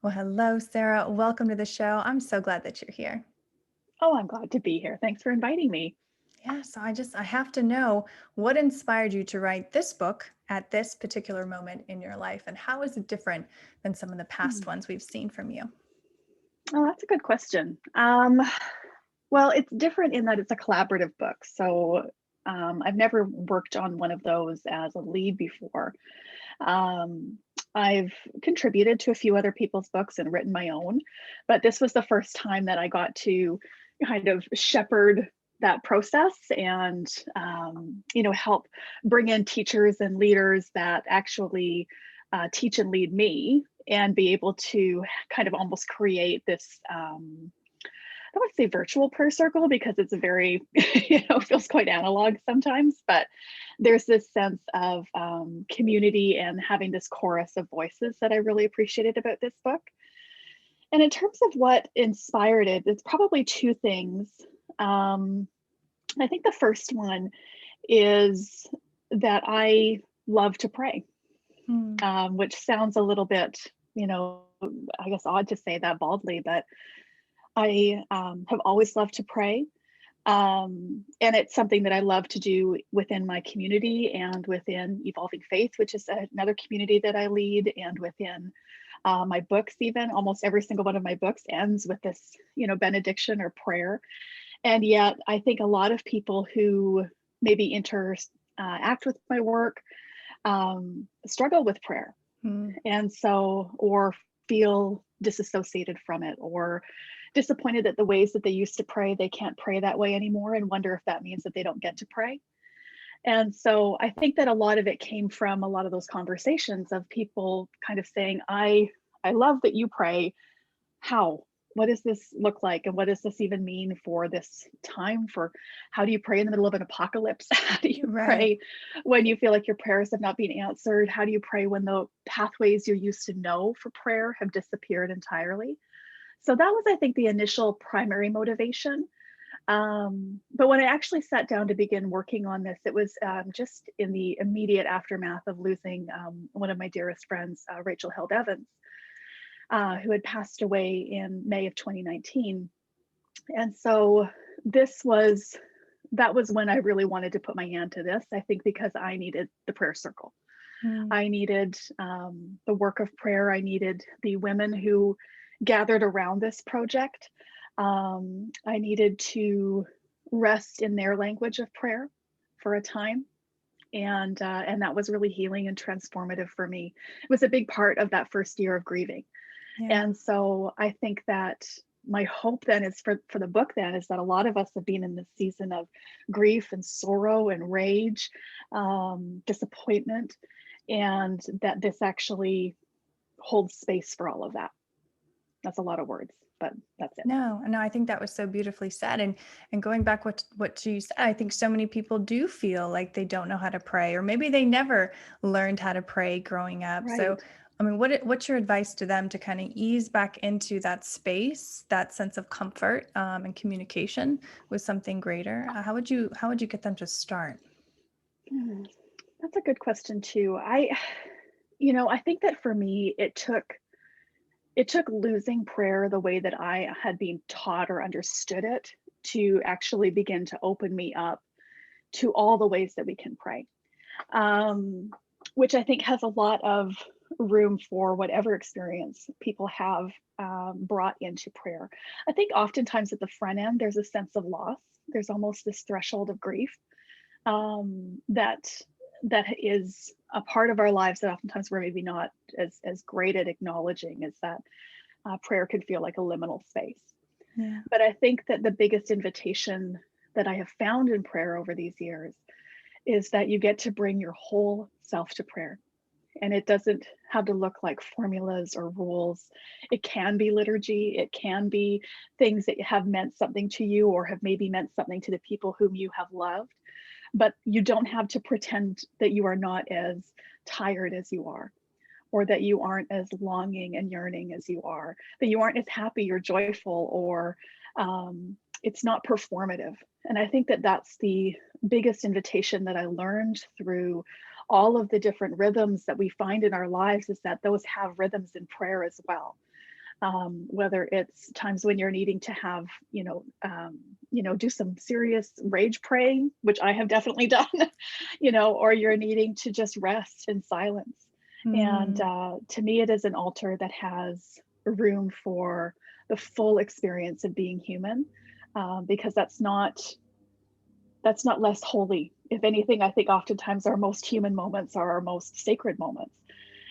Well, hello, Sarah. Welcome to the show. I'm so glad that you're here. Oh, I'm glad to be here. Thanks for inviting me. Yeah, so I have to know what inspired you to write this book at this particular moment in your life, and how is it different than some of the past Hmm. ones we've seen from you? Oh, that's a good question. Well, it's different in that it's a collaborative book. I've never worked on one of those as a lead before. Um, I've contributed to a few other people's books and written my own, but this was the first time that I got to kind of shepherd that process and help bring in teachers and leaders that actually teach and lead me and be able to kind of almost create this I don't want to say virtual prayer circle because it's a very, feels quite analog sometimes, but there's this sense of community and having this chorus of voices that I really appreciated about this book. And in terms of what inspired it, it's probably two things. Um, I think the first one is that I love to pray, Hmm. which sounds a little bit, I guess odd to say that baldly, but I have always loved to pray. And it's something that I love to do within my community and within Evolving Faith, which is another community that I lead, and within my books, even almost every single one of my books ends with this, benediction or prayer. And yet, I think a lot of people who maybe interact with my work struggle with prayer. Hmm. And so, or feel disassociated from it, or disappointed that the ways that they used to pray, they can't pray that way anymore, and wonder if that means that they don't get to pray. And so I think that a lot of it came from a lot of those conversations of people kind of saying, I love that you pray. How? What does this look like? And what does this even mean for this time? For how do you pray in the middle of an apocalypse? How do you Right. pray when you feel like your prayers have not been answered? How do you pray when the pathways you used to know for prayer have disappeared entirely? So that was, I think, the initial primary motivation. But when I actually sat down to begin working on this, it was just in the immediate aftermath of losing one of my dearest friends, Rachel Held Evans, who had passed away in May of 2019. And so this was that was when I really wanted to put my hand to this. I think because I needed the prayer circle. Hmm. I needed the work of prayer. I needed the women who gathered around this project. I needed to rest in their language of prayer for a time. And that was really healing and transformative for me. It was a big part of that first year of grieving. Yeah. And so I think that my hope then is for the book then is that a lot of us have been in this season of grief and sorrow and rage, disappointment, and that this actually holds space for all of that. That's a lot of words, but that's it. No, no, I think that was so beautifully said. And going back what you said, I think so many people do feel like they don't know how to pray, or maybe they never learned how to pray growing up. So, Right. I mean, what's your advice to them to kind of ease back into that space, that sense of comfort and communication with something greater? How would you get them to start? Hmm. That's a good question too. I think that for me, it took losing prayer the way that I had been taught or understood it to actually begin to open me up to all the ways that we can pray, um, which I think has a lot of room for whatever experience people have brought into prayer. I think oftentimes at the front end, there's a sense of loss. There's almost this threshold of grief that is a part of our lives that oftentimes we're maybe not as great at acknowledging, is that prayer could feel like a liminal space. Yeah. But I think that the biggest invitation that I have found in prayer over these years is that you get to bring your whole self to prayer. And it doesn't have to look like formulas or rules. It can be liturgy. It can be things that have meant something to you or have maybe meant something to the people whom you have loved. But you don't have to pretend that you are not as tired as you are, or that you aren't as longing and yearning as you are, that you aren't as happy or joyful, or it's not performative. And I think that that's the biggest invitation that I learned through all of the different rhythms that we find in our lives, is that those have rhythms in prayer as well. whether it's times when you're needing to have, do some serious rage praying, which I have definitely done, or you're needing to just rest in silence. And Mm. to me, it is an altar that has room for the full experience of being human, because that's not less holy. If anything, I think oftentimes our most human moments are our most sacred moments.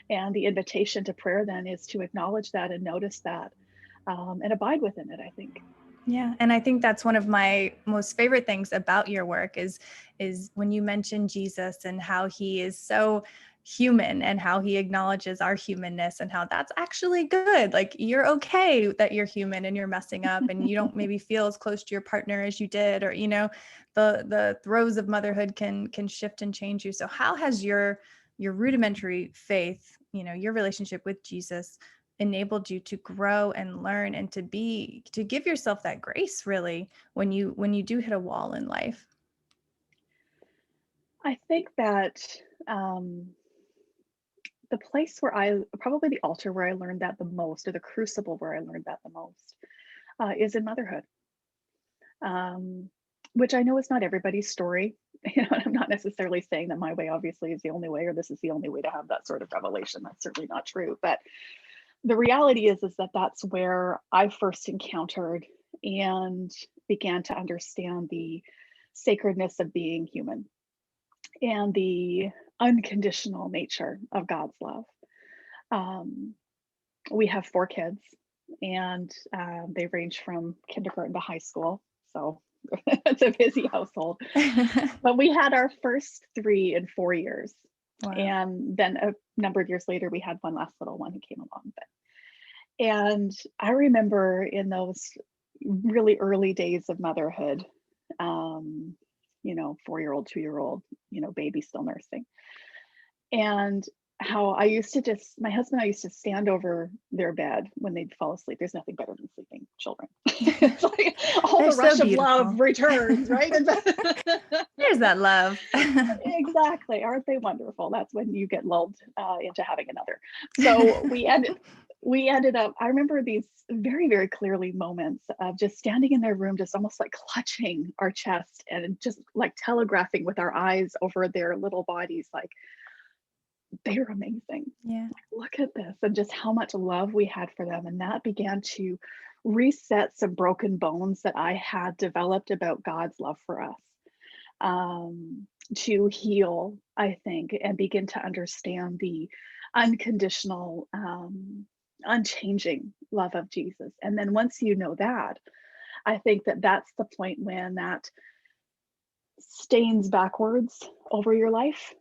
And the invitation to prayer then is to acknowledge that and notice that, and abide within it, I think. Yeah, and I think that's one of my most favorite things about your work is when you mention Jesus and how he is so human and how he acknowledges our humanness and how that's actually good. Like you're okay that you're human and you're messing up and you don't maybe feel as close to your partner as you did, or the throes of motherhood can shift and change you. So how has your rudimentary faith, your relationship with Jesus enabled you to grow and learn and to give yourself that grace really when you do hit a wall in life? I think that um, the place where probably the altar where I learned that the most, or the crucible where I learned that the most, is in motherhood, um, which I know is not everybody's story. I'm not necessarily saying that my way obviously is the only way, or this is the only way to have that sort of revelation. That's certainly not true. But the reality is that that's where I first encountered and began to understand the sacredness of being human and the unconditional nature of God's love. Um, we have 4 kids, and they range from kindergarten to high school. So it's a busy household. But we had our first 3 in 4 years. Wow. And then a number of years later, we had one last little one who came along. And I remember in those really early days of motherhood, 4-year-old, 2-year-old, baby still nursing. And how my husband and I used to stand over their bed when they'd fall asleep. There's nothing better than sleeping children. It's like all They're the so rush of love beautiful. returns, right? There's that love. Exactly. Aren't they wonderful? That's when you get lulled into having another. So we ended up, I remember these very, very clearly moments of just standing in their room, just almost like clutching our chest and just like telegraphing with our eyes over their little bodies, like, they're amazing. Yeah. Look at this, and just how much love we had for them. And that began to reset some broken bones that I had developed about God's love for us, to heal, I think, and begin to understand the unconditional, unchanging love of Jesus. And then once you know that, I think that that's the point when that stains backwards over your life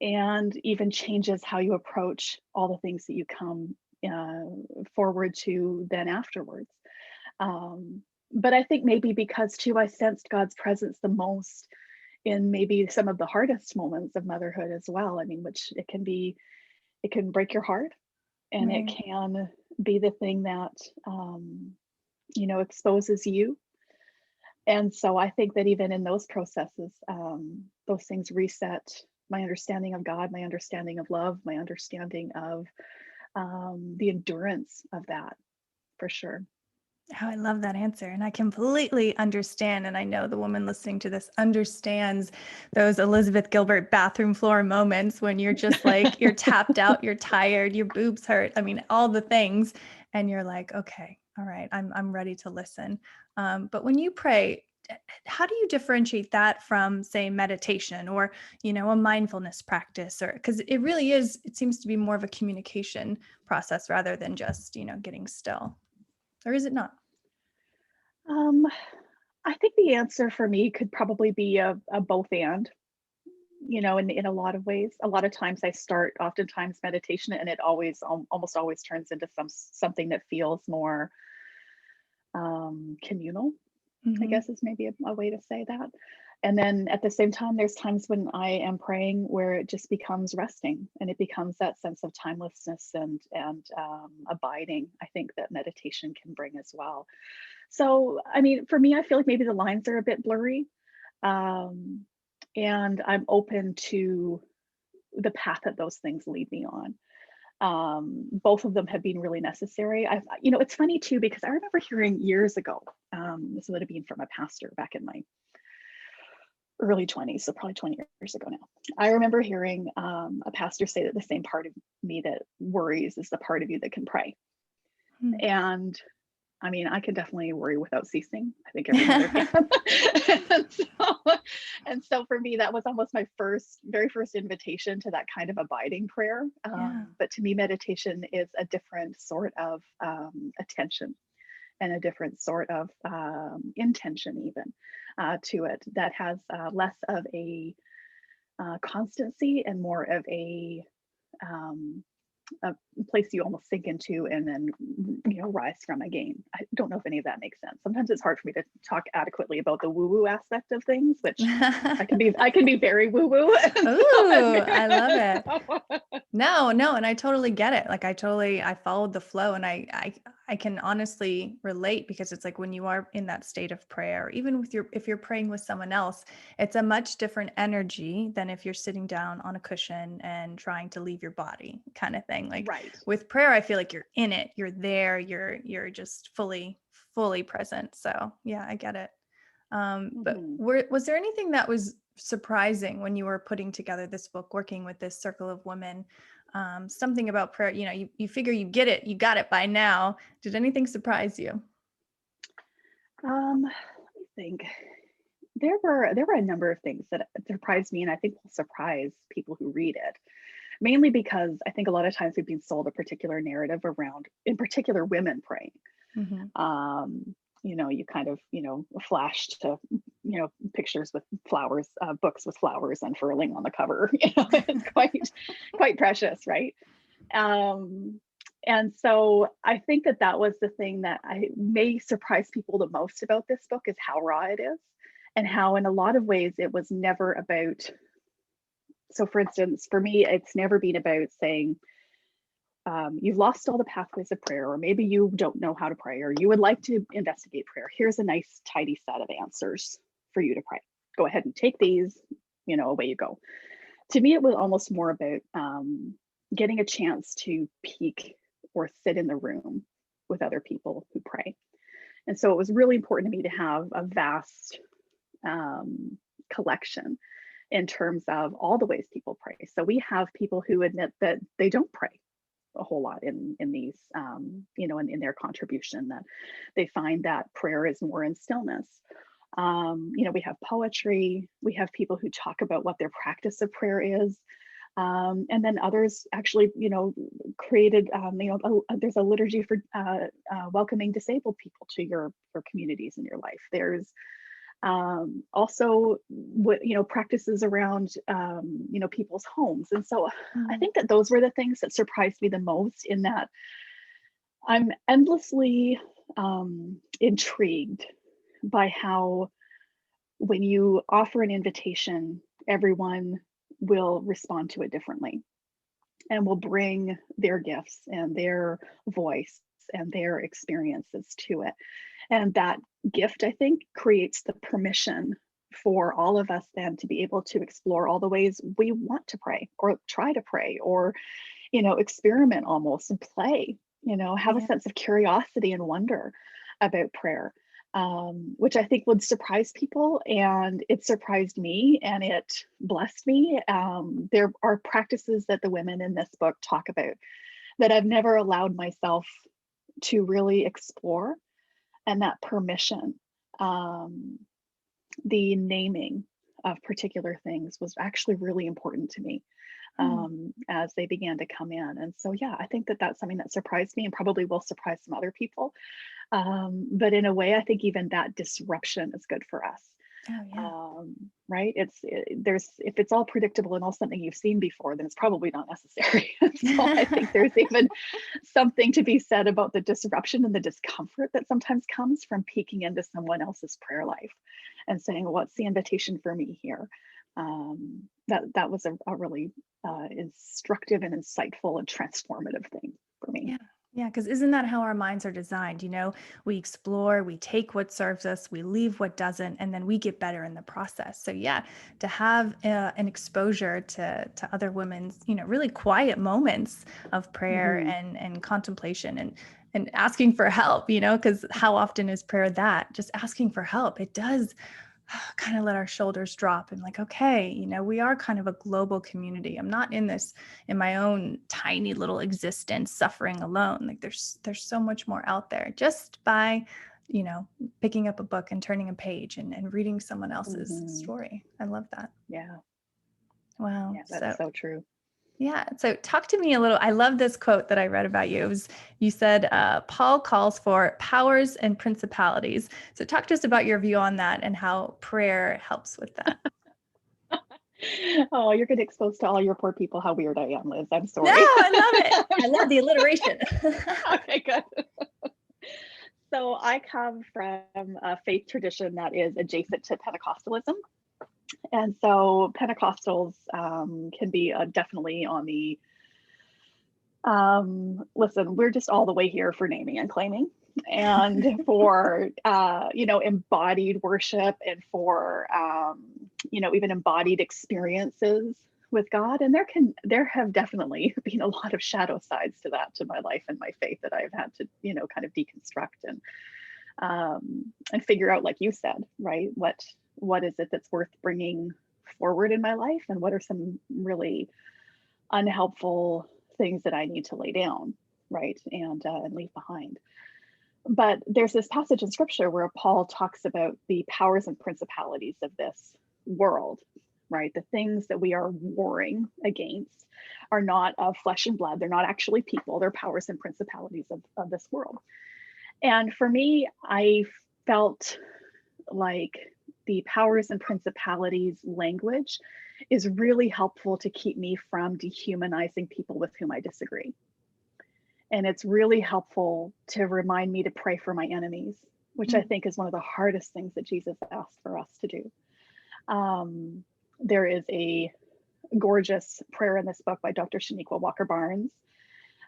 and even changes how you approach all the things that you come forward to then afterwards. Um, but I think maybe because too, I sensed God's presence the most in maybe some of the hardest moments of motherhood as well. I mean, which it can break your heart, and it Right. can be the thing that, exposes you. And so I think that even in those processes, those things reset my understanding of God, my understanding of love, my understanding of the endurance of that, for sure. Oh, I love that answer. And I completely understand. And I know the woman listening to this understands those Elizabeth Gilbert bathroom floor moments when you're just like, you're tapped out, you're tired, your boobs hurt. I mean, all the things. And you're like, okay, all right, I'm ready to listen. But when you pray, how do you differentiate that from, say, meditation or, a mindfulness practice? Or because it really is, it seems to be more of a communication process rather than just, getting still. Or is it not? Um, I think the answer for me could probably be a both and, in a lot of ways. A lot of times I start oftentimes meditation, and it almost always turns into something that feels more communal, I Mhm. guess is maybe a way to say that. And then at the same time, there's times when I am praying where it just becomes resting, and it becomes that sense of timelessness and abiding. I think that meditation can bring as well. So, I mean, for me, I feel like maybe the lines are a bit blurry, um, and I'm open to the path that those things lead me on. Both of them have been really necessary. It's funny too, because I remember hearing years ago, this would have been from a pastor back in my early 20s, so probably 20 years ago now. I remember hearing a pastor say that the same part of me that worries is the part of you that can pray. Hmm. And I mean, I can definitely worry without ceasing. I think every mother can. and so for me, that was almost my very first invitation to that kind of abiding prayer. Yeah. But to me, meditation is a different sort of attention and a different sort of intention even to it, that has less of a constancy and more of a place you almost sink into and then rise from again. I don't know if any of that makes sense. Sometimes it's hard for me to talk adequately about the woo-woo aspect of things, which I can be very woo-woo. Ooh, I love it. No, and I totally get it. Like I followed the flow, and I can honestly relate, because it's like when you are in that state of prayer, even if you're praying with someone else, it's a much different energy than if you're sitting down on a cushion and trying to leave your body, kind of thing. Like Right. with prayer, I feel like you're in it, you're there, you're just fully present. So yeah, I get it. But was there anything that was surprising when you were putting together this book, working with this circle of women? Something about prayer, you figure you got it by now. Did anything surprise you? Let me think. There were a number of things that surprised me, and I think will surprise people who read it. Mainly because I think a lot of times we've been sold a particular narrative around, in particular, women praying. Mm-hmm. You kind of, flash to, pictures with flowers, books with flowers unfurling on the cover. It's quite precious, right? And so I think that was the thing that I may surprise people the most about this book, is how raw it is, and how in a lot of ways it was never about. So for instance, for me, it's never been about saying, you've lost all the pathways of prayer, or maybe you don't know how to pray, or you would like to investigate prayer. Here's a nice, tidy set of answers for you to pray. Go ahead and take these, away you go. To me, it was almost more about getting a chance to peek or sit in the room with other people who pray. And so it was really important to me to have a vast collection in terms of all the ways people pray. So we have people who admit that they don't pray a whole lot in these, in their contribution, that they find that prayer is more in stillness. We have poetry, we have people who talk about what their practice of prayer is. And then others actually, created, there's a liturgy for welcoming disabled people to your communities in your life. There's also practices around people's homes. And so I think that those were the things that surprised me the most, in that I'm endlessly intrigued by how, when you offer an invitation, everyone will respond to it differently and will bring their gifts and their voice and their experiences to it. And that gift, I think, creates the permission for all of us then to be able to explore all the ways we want to pray, or try to pray, or, experiment almost and play, have a sense of curiosity and wonder about prayer, which I think would surprise people. And it surprised me and it blessed me. There are practices that the women in this book talk about that I've never allowed myself to really explore. And that permission, the naming of particular things, was actually really important to me as they began to come in. And so, yeah, I think that that's something that surprised me and probably will surprise some other people. But in a way, I think even that disruption is good for us. Oh, yeah. Right? If it's all predictable and all something you've seen before, then it's probably not necessary. So I think there's even something to be said about the disruption and the discomfort that sometimes comes from peeking into someone else's prayer life and saying, what's the invitation for me here? That was a really instructive and insightful and transformative thing for me. Yeah. Yeah, because isn't that how our minds are designed? We explore, we take what serves us, we leave what doesn't, and then we get better in the process. So yeah, to have an exposure to other women's, really quiet moments of prayer Hmm. and contemplation and asking for help, because how often is prayer that? Just asking for help. It does kind of let our shoulders drop and like, okay, we are kind of a global community. I'm not in this in my own tiny little existence suffering alone. Like there's so much more out there just by, you know, picking up a book and turning a page and reading someone else's Hmm. story. I love that. Yeah. Wow. Yeah, that's So so true. yeah. So talk to me a little. I love this quote that I read about you. You said, Paul calls for powers and principalities. So talk to us about your view on that and how prayer helps with that. Oh, you're getting exposed to all your poor people how weird I am, Liz. I'm No, sorry. I love it. I love the alliteration. Okay, good. So I come from a faith tradition that is adjacent to Pentecostalism. And so Pentecostals can be definitely on the, listen, we're just all the way here for naming and claiming and for, embodied worship and for, even embodied experiences with God. And there have definitely been a lot of shadow sides to that, to my life and my faith that I've had to, kind of deconstruct and figure out, like you said, right? What is it that's worth bringing forward in my life, and what are some really unhelpful things that I need to lay down, right, and leave behind. But there's this passage in scripture where Paul talks about the powers and principalities of this world, right? The things that we are warring against are not of flesh and blood. They're not actually people. They're powers and principalities of this world. And for me, I felt like the powers and principalities language is really helpful to keep me from dehumanizing people with whom I disagree. And it's really helpful to remind me to pray for my enemies, which I think is one of the hardest things that Jesus asked for us to do. There is a gorgeous prayer in this book by Dr. Shaniqua Walker Barnes.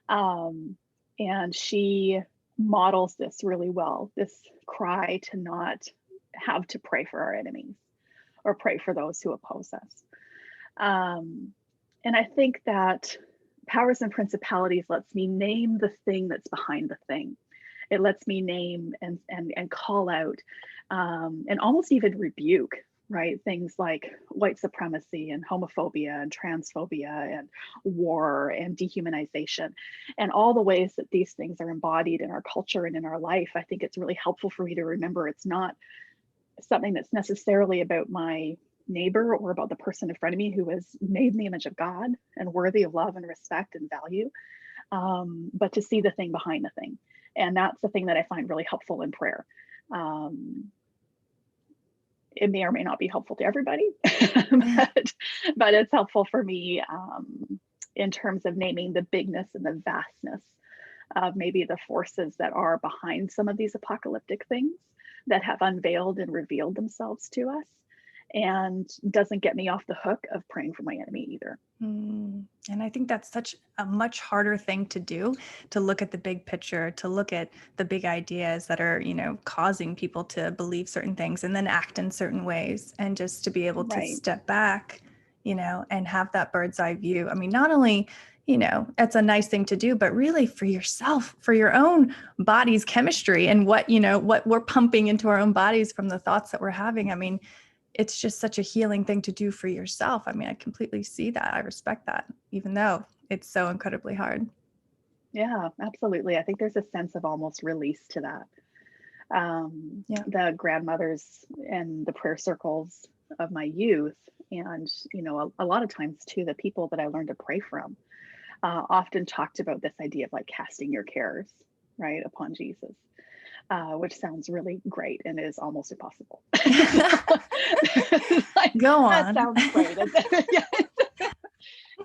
And she models this really well, this cry to not have to pray for our enemies or pray for those who oppose us. And I think that powers and principalities lets me name the thing that's behind the thing. It lets me name and call out and almost even rebuke, right? Things like white supremacy and homophobia and transphobia and war and dehumanization and all the ways that these things are embodied in our culture and in our life. I think it's really helpful for me to remember it's not something that's necessarily about my neighbor or about the person in front of me who is made in the image of God and worthy of love and respect and value, but to see the thing behind the thing. And that's the thing that I find really helpful in prayer. It may or may not be helpful to everybody, but it's helpful for me in terms of naming the bigness and the vastness of maybe the forces that are behind some of these apocalyptic things that have unveiled and revealed themselves to us, and doesn't get me off the hook of praying for my enemy either. And I think that's such a much harder thing to do, to look at the big picture, to look at the big ideas that are, causing people to believe certain things and then act in certain ways, and just to be able to Right. step back, and have that bird's eye view. I mean, not only, it's a nice thing to do, but really for yourself, for your own body's chemistry and what we're pumping into our own bodies from the thoughts that we're having. I mean, it's just such a healing thing to do for yourself. I mean, I completely see that. I respect that, even though it's so incredibly hard. Yeah, absolutely. I think there's a sense of almost release to that. Yeah. The grandmothers and the prayer circles of my youth, and a lot of times too, the people that I learned to pray from often talked about this idea of like casting your cares, right, upon Jesus, which sounds really great and is almost impossible. Go on. That sounds great.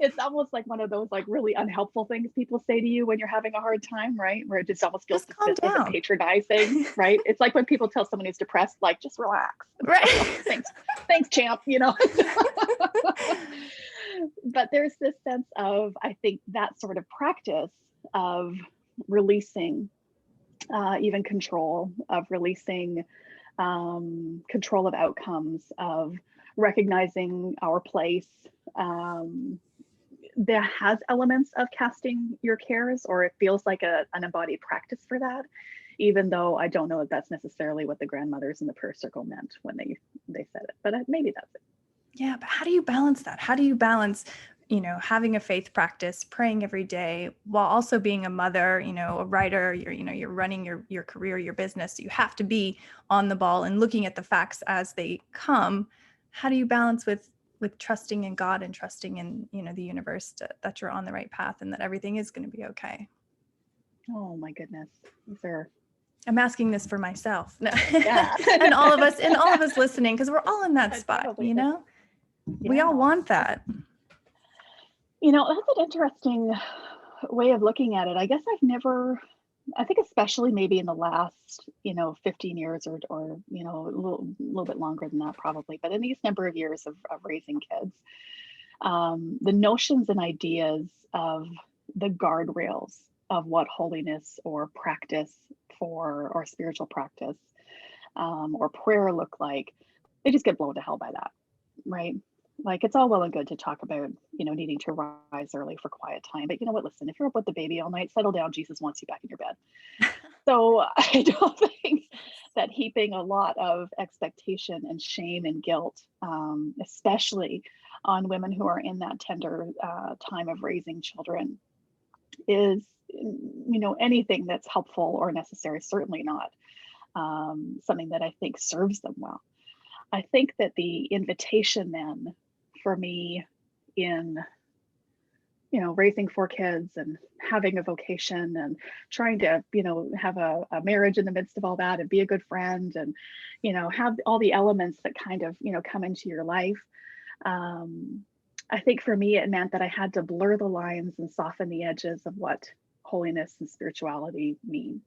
It's almost like one of those like really unhelpful things people say to you when you're having a hard time, right? Where it just almost feels Just calm dismissive and down. patronizing, right? It's like when people tell someone who's depressed, like, just relax. Right. Thanks, champ, But there's this sense of, I think, that sort of practice of releasing even control, of releasing control of outcomes, of recognizing our place. That has elements of casting your cares, or it feels like an embodied practice for that, even though I don't know if that's necessarily what the grandmothers in the prayer circle meant when they said it, but maybe that's it. Yeah, but how do you balance that? How do you balance, having a faith practice, praying every day, while also being a mother, a writer, you're running your career, your business. You have to be on the ball and looking at the facts as they come. How do you balance with trusting in God and trusting in, the universe that you're on the right path and that everything is going to be okay? Oh my goodness. I'm asking this for myself. Yeah. and all of us listening, because we're all in that spot, Yeah. We all want that. That's an interesting way of looking at it. I guess I think especially maybe in the last, 15 years or a little bit longer than that probably, but in these number of years of raising kids, the notions and ideas of the guardrails of what holiness or practice or spiritual practice or prayer look like, they just get blown to hell by that, right? Like, it's all well and good to talk about, needing to rise early for quiet time. But you know what? Listen, if you're up with the baby all night, settle down. Jesus wants you back in your bed. So I don't think that heaping a lot of expectation and shame and guilt, especially on women who are in that tender time of raising children, is, anything that's helpful or necessary. Certainly not something that I think serves them well. I think that the invitation then for me in, raising 4 kids and having a vocation and trying to, have a marriage in the midst of all that and be a good friend and, have all the elements that kind of, come into your life. I think for me, it meant that I had to blur the lines and soften the edges of what holiness and spirituality mean.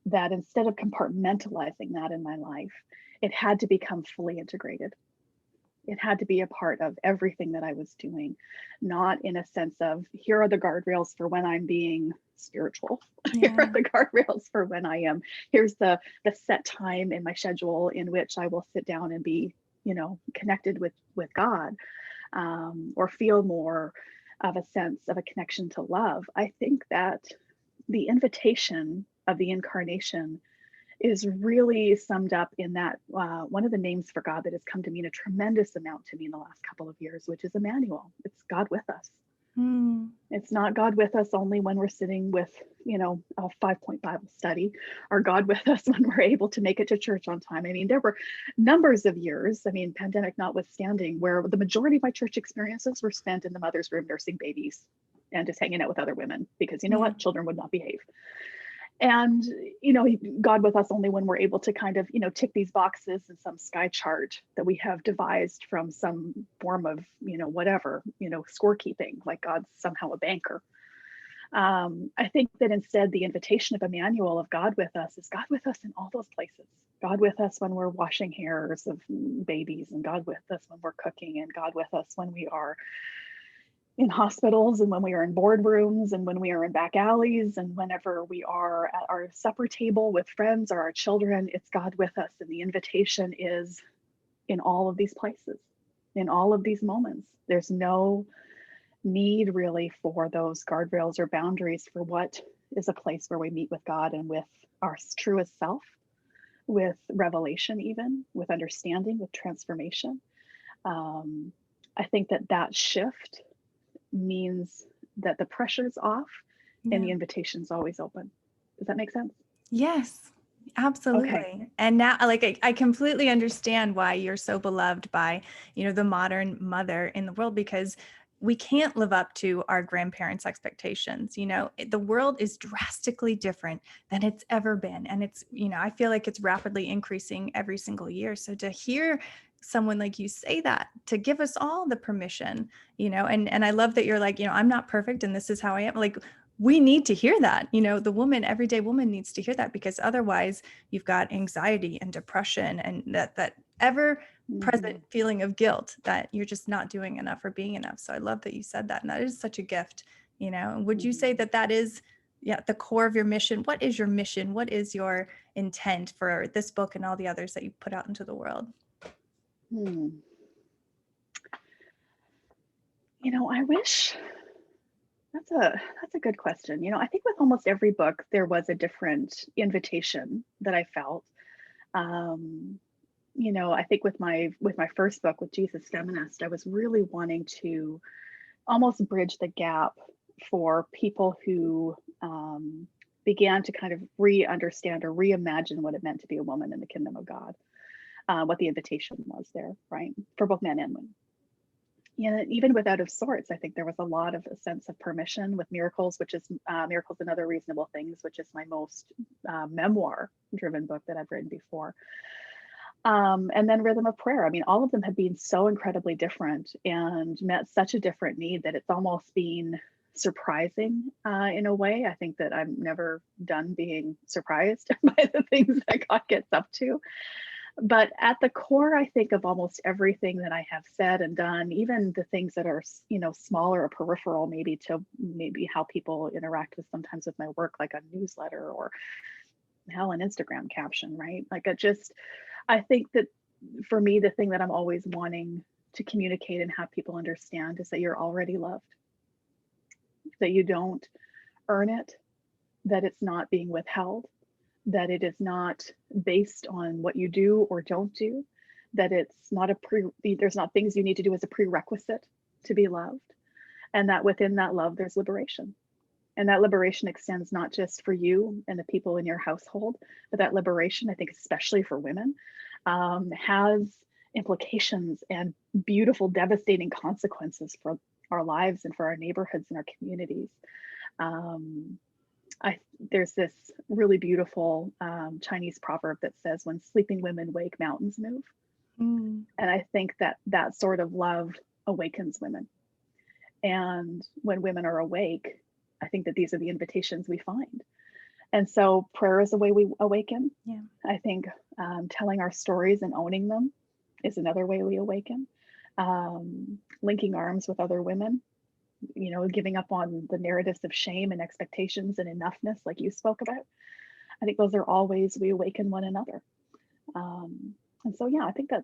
That instead of compartmentalizing that in my life, it had to become fully integrated. It had to be a part of everything that I was doing, not in a sense of, here are the guardrails for when I'm being spiritual. Yeah. Here are the guardrails for when I am. Here's the set time in my schedule in which I will sit down and be, connected with God, or feel more of a sense of a connection to love. I think that the invitation of the incarnation is really summed up in that one of the names for God that has come to mean a tremendous amount to me in the last couple of years, which is Emmanuel. It's God with us. It's not God with us only when we're sitting with, a 5-point Bible study, or God with us when we're able to make it to church on time. I mean, there were numbers of years, pandemic notwithstanding, where the majority of my church experiences were spent in the mother's room nursing babies and just hanging out with other women because what? Children would not behave. And, God with us only when we're able to kind of, tick these boxes in some sky chart that we have devised from some form of, whatever, scorekeeping, like God's somehow a banker. I think that instead the invitation of Emmanuel, of God with us, is God with us in all those places. God with us when we're washing hairs of babies, and God with us when we're cooking, and God with us when we are in hospitals, and when we are in boardrooms, and when we are in back alleys, and whenever we are at our supper table with friends or our children. It's God with us, and the invitation is in all of these places, in all of these moments. There's no need really for those guardrails or boundaries for what is a place where we meet with God and with our truest self, with revelation, even with understanding, with transformation. I think that shift means that the pressure's off and the invitation's always open. Does that make sense? Yes, absolutely. Okay. And now, I completely understand why you're so beloved by, the modern mother in the world, because we can't live up to our grandparents' expectations. The world is drastically different than it's ever been. And it's, I feel like it's rapidly increasing every single year. So to hear someone like you say that, to give us all the permission, and I love that you're like, I'm not perfect and this is how I am. Like, we need to hear that, the everyday woman needs to hear that, because otherwise you've got anxiety and depression and that ever present feeling of guilt that you're just not doing enough or being enough. So I love that you said that. And that is such a gift, Would you say that is the core of your mission. What is your mission? What is your intent for this book and all the others that you put out into the world? I wish that's a good question. I think with almost every book, there was a different invitation that I felt. I think with my first book, with Jesus Feminist, I was really wanting to almost bridge the gap for people who began to kind of re-understand or reimagine what it meant to be a woman in the kingdom of God, what the invitation was there, right, for both men and women. Even with Out of Sorts, I think there was a lot of a sense of permission. With Miracles, which is Miracles and Other Reasonable Things, which is my most memoir-driven book that I've written before. And then Rhythm of Prayer. I mean, all of them have been so incredibly different and met such a different need that it's almost been surprising in a way. I think that I'm never done being surprised by the things that God gets up to. But at the core, I think of almost everything that I have said and done, even the things that are, smaller or peripheral, maybe how people interact with sometimes with my work, like a newsletter or hell, an Instagram caption, right? I think that for me, the thing that I'm always wanting to communicate and have people understand is that you're already loved, that you don't earn it, that it's not being withheld, that it is not based on what you do or don't do, that it's not there's not things you need to do as a prerequisite to be loved, and that within that love, there's liberation. And that liberation extends not just for you and the people in your household, but that liberation, I think, especially for women, has implications and beautiful, devastating consequences for our lives and for our neighborhoods and our communities. There's this really beautiful Chinese proverb that says, when sleeping women wake, mountains move. And I think that sort of love awakens women. And when women are awake, I think that these are the invitations we find. And so prayer is a way we awaken. Yeah. I think telling our stories and owning them is another way we awaken. Linking arms with other women, giving up on the narratives of shame and expectations and enoughness, like you spoke about. I think those are all ways we awaken one another. And so, I think I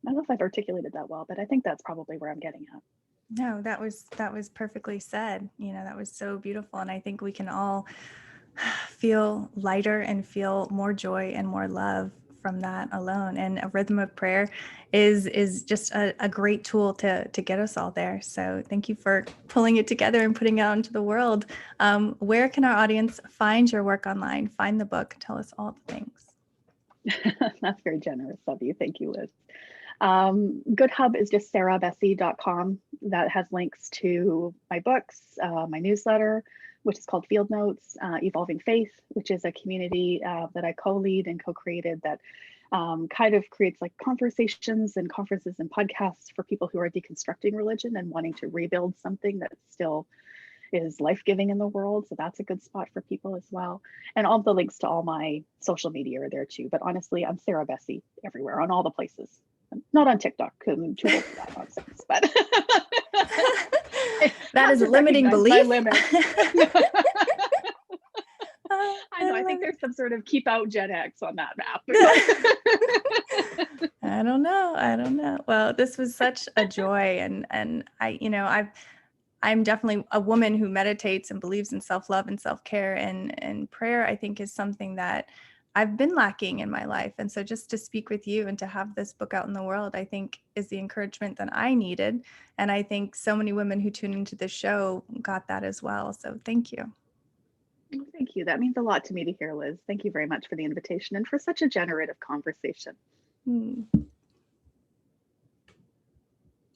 don't know if I've articulated that well, but I think that's probably where I'm getting at. No, that was perfectly said. That was so beautiful. And I think we can all feel lighter and feel more joy and more love from that alone. And a Rhythm of Prayer is just a great tool to get us all there. So thank you for pulling it together and putting it out into the world. Where can our audience find your work online? Find the book. Tell us all the things. That's very generous of you. Thank you, Liz. GoodHub is just sarahbessey.com. That has links to my books, my newsletter, which is called Field Notes, Evolving Faith, which is a community that I co-lead and co-created that kind of creates like conversations and conferences and podcasts for people who are deconstructing religion and wanting to rebuild something that still is life-giving in the world. So that's a good spot for people as well. And all the links to all my social media are there too. But honestly, I'm Sarah Bessey everywhere, on all the places. Not on TikTok, because I'm too old for that nonsense. But that is a limiting belief. I know. I think there's some sort of keep out Gen X on that map. I don't know. Well, this was such a joy, and I'm definitely a woman who meditates and believes in self-love and self-care, and prayer, I think, is something that I've been lacking in my life. And so just to speak with you and to have this book out in the world, I think is the encouragement that I needed. And I think so many women who tune into this show got that as well. So thank you. Thank you. That means a lot to me to hear, Liz. Thank you very much for the invitation and for such a generative conversation.